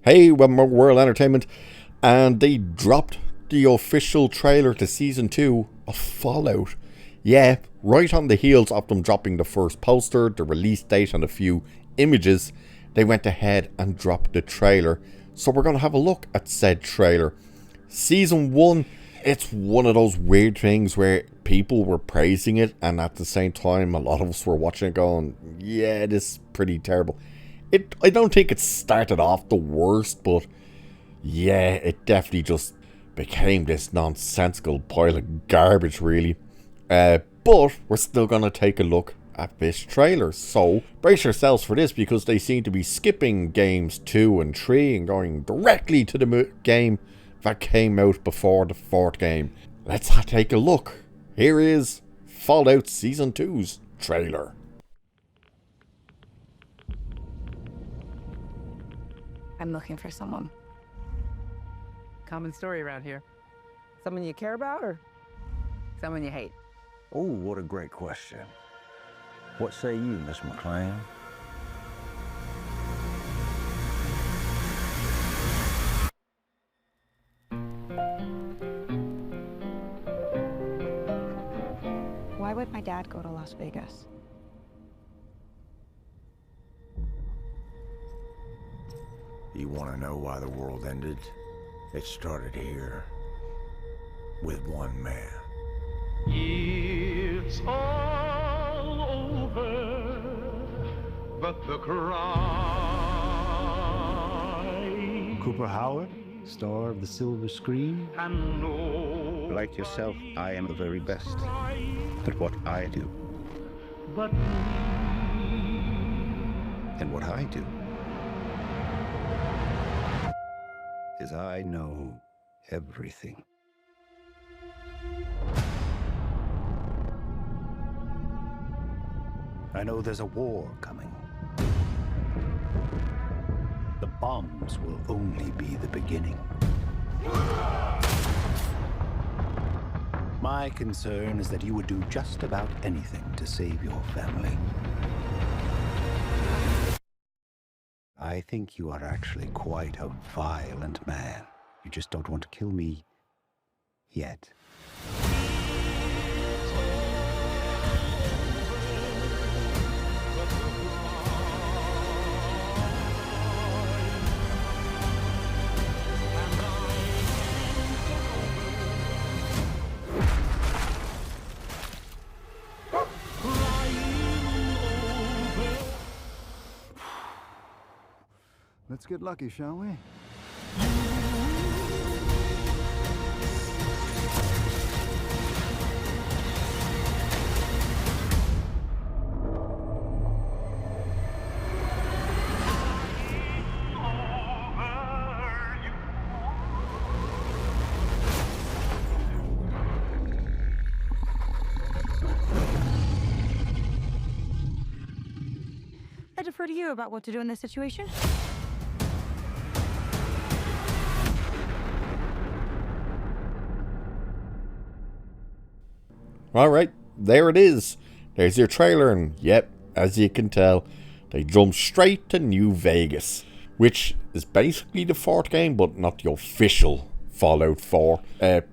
Hey, welcome to World Entertainment, and they dropped the official trailer to Season 2 of Fallout. Yeah, right on the heels of them dropping the first poster, the release date and a few images, they went ahead and dropped the trailer. So we're going to have a look at said trailer. Season 1, it's one of those weird things where people were praising it, and at the same time a lot of us were watching it going, yeah, this is pretty terrible. I don't think it started off the worst, but yeah, it definitely just became this nonsensical pile of garbage, really. But we're still going to take a look at this trailer, so brace yourselves for this, because they seem to be skipping games 2 and 3 and going directly to the game that came out before the 4th game. Let's take a look. Here is Fallout Season 2's trailer. I'm looking for someone. Common story around here. Someone you care about or Someone you hate. Oh, what a great question. What say you, Miss McClan? Why would my dad go to Las Vegas? You want to know why the world ended? It started here with one man. It's all over, but the cry. Cooper Howard, star of the silver screen. And no, Like yourself, I am the very best at what I do. but And what I do is I know everything. I know there's a war coming. The bombs will only be the beginning. My concern is that you would do just about anything to save your family. I think you are actually quite a violent man. You just don't want to kill me yet. Let's get lucky, shall we? I defer to you about what to do in this situation. Alright, there it is. There's your trailer, and yep, as you can tell, they jumped straight to New Vegas, which is basically the 4th game, but not the official Fallout 4.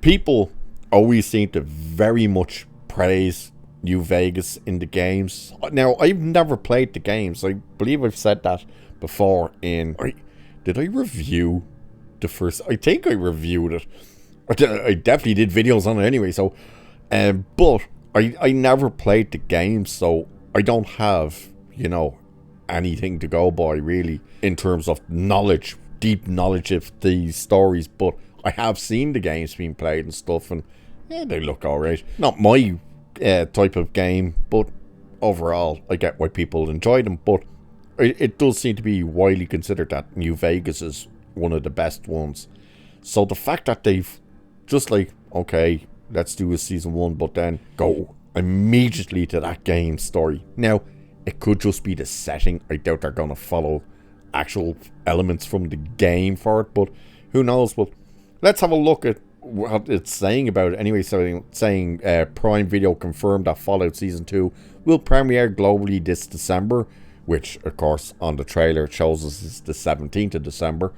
People always seem to very much praise New Vegas in the games. Now, I've never played the games. I believe I've said that before in... Did I review the first... I think I reviewed it. I definitely did videos on it anyway, so... but I never played the game, so I don't have, anything to go by, really, in terms of knowledge, deep knowledge of these stories. But I have seen the games being played and stuff, and they look alright. Not my type of game, but overall, I get why people enjoy them. But it does seem to be widely considered that New Vegas is one of the best ones. So the fact that they've just okay, let's do a Season 1, but then go immediately to that game story. Now, it could just be the setting. I doubt they're going to follow actual elements from the game for it, but who knows. But let's have a look at what it's saying about it. Anyway, so saying Prime Video confirmed that Fallout Season 2 will premiere globally this December, which, of course, on the trailer it shows us is the 17th of December.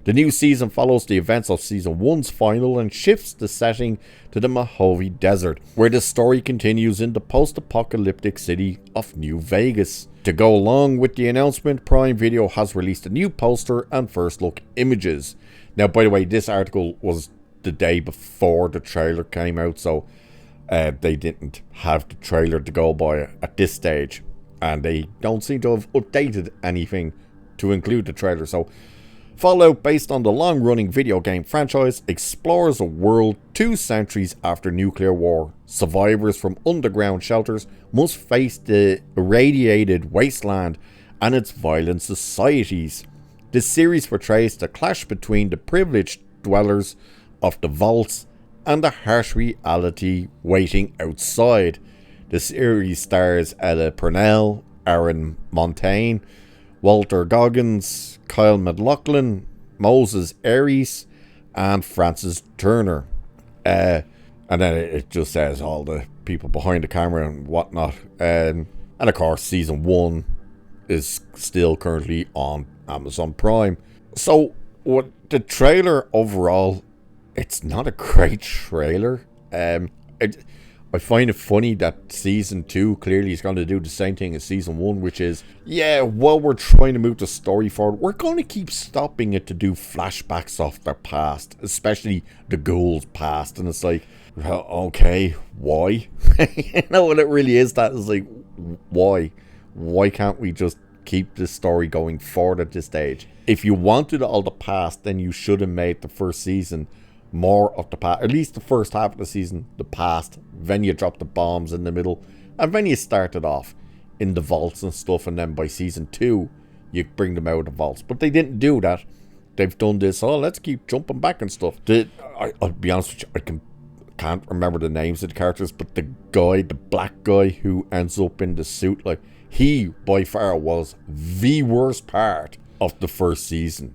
The new season follows the events of Season 1's final and shifts the setting to the Mojave Desert, where the story continues in the post-apocalyptic city of New Vegas. To go along with the announcement, Prime Video has released a new poster and first look images. Now, by the way, this article was the day before the trailer came out, so they didn't have the trailer to go by at this stage, and they don't seem to have updated anything to include the trailer. So Fallout, based on the long-running video game franchise, explores a world 2 centuries after nuclear war. Survivors from underground shelters must face the irradiated wasteland and its violent societies. This series portrays the clash between the privileged dwellers of the vaults and the harsh reality waiting outside. The series stars Ella Purnell, Aaron Montaigne, Walter Goggins, Kyle MacLachlan, Moses Aries, and Francis Turner. And then it just says all the people behind the camera and whatnot. And of course, Season 1 is still currently on Amazon Prime. So, what the trailer overall, it's not a great trailer. I find it funny that Season 2 clearly is going to do the same thing as Season 1, which is, yeah, while we're trying to move the story forward, we're going to keep stopping it to do flashbacks of their past, especially the ghouls' past. And it's like, well, okay, why? You know what it really is? That is like, why? Why can't we just keep this story going forward at this stage? If you wanted all the past, then you should have made the first season more of the past, at least the first half of the season, the past. Then you drop the bombs in the middle, and then you started off in the vaults and stuff, and then by Season 2 you bring them out of the vaults. But they didn't do that. They've done this, oh, let's keep jumping back and stuff. I'll be honest with you, I can't remember the names of the characters, but the black guy who ends up in the suit, like, he by far was the worst part of the first season.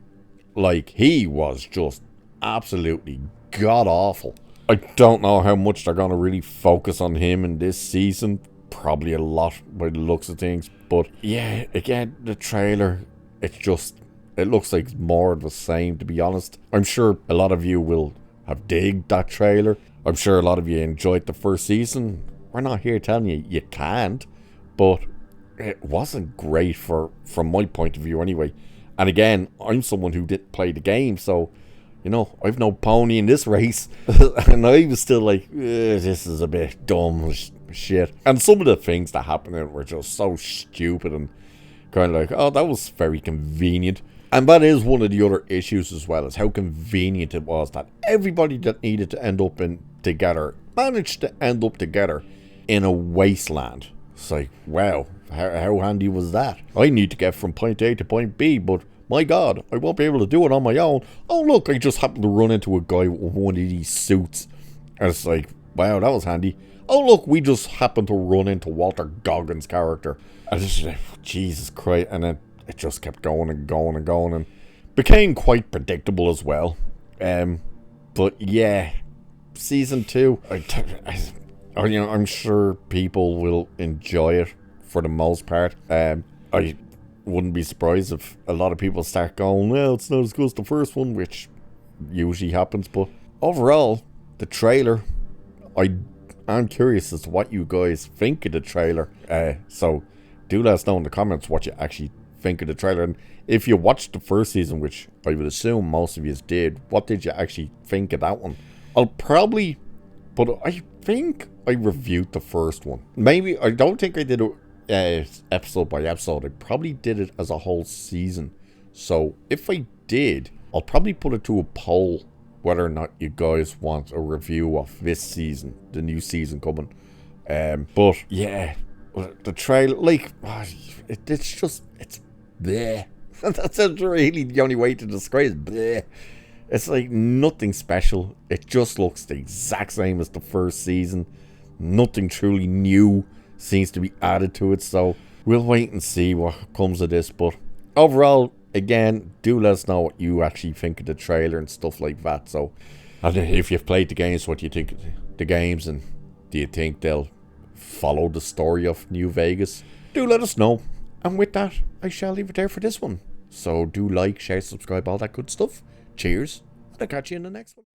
Like, he was just absolutely god awful. I don't know how much they're going to really focus on him in this season. Probably a lot by the looks of things. But yeah, again, the trailer, it looks like more of the same, to be honest. I'm sure a lot of you will have digged that trailer. I'm sure a lot of you enjoyed the first season. We're not here telling you you can't, but it wasn't great from my point of view anyway. And again, I'm someone who didn't play the game, so you know, I've no pony in this race. And I was still like, this is a bit dumb shit. And some of the things that happened in it were just so stupid and kind of like, oh, that was very convenient. And that is one of the other issues as well, is how convenient it was that everybody that needed to end up together managed to end up together in a wasteland. It's like, wow, how handy was that? I need to get from point A to point B, but my God, I won't be able to do it on my own. Oh, look, I just happened to run into a guy with one of these suits. And it's like, wow, that was handy. Oh, look, we just happened to run into Walter Goggins' character. And it's just like, Jesus Christ. And then it just kept going and going and going. And became quite predictable as well. But yeah, Season 2, I'm sure people will enjoy it for the most part. I wouldn't be surprised if a lot of people start going, well, it's not as good as the first one, which usually happens. But overall, the trailer, I'm curious as to what you guys think of the trailer. So do let us know in the comments what you actually think of the trailer. And if you watched the first season, which I would assume most of you did, what did you actually think of that one? But I think I reviewed the first one. Maybe, I don't think I did it episode by episode. I probably did it as a whole season. So if I did, I'll probably put it to a poll whether or not you guys want a review of this season, the new season coming. But yeah, the trailer, like, it's bleh. That's really the only way to describe it. Bleh. It's like nothing special. It just looks the exact same as the first season. Nothing truly new seems to be added to it, so we'll wait and see what comes of this. But overall, again, do let us know what you actually think of the trailer and stuff like that. So, and if you've played the games, what do you think of the games, and do you think they'll follow the story of New Vegas? Do let us know. And with that, I shall leave it there for this one. So do like, share, subscribe, all that good stuff. Cheers, and I'll catch you in the next one.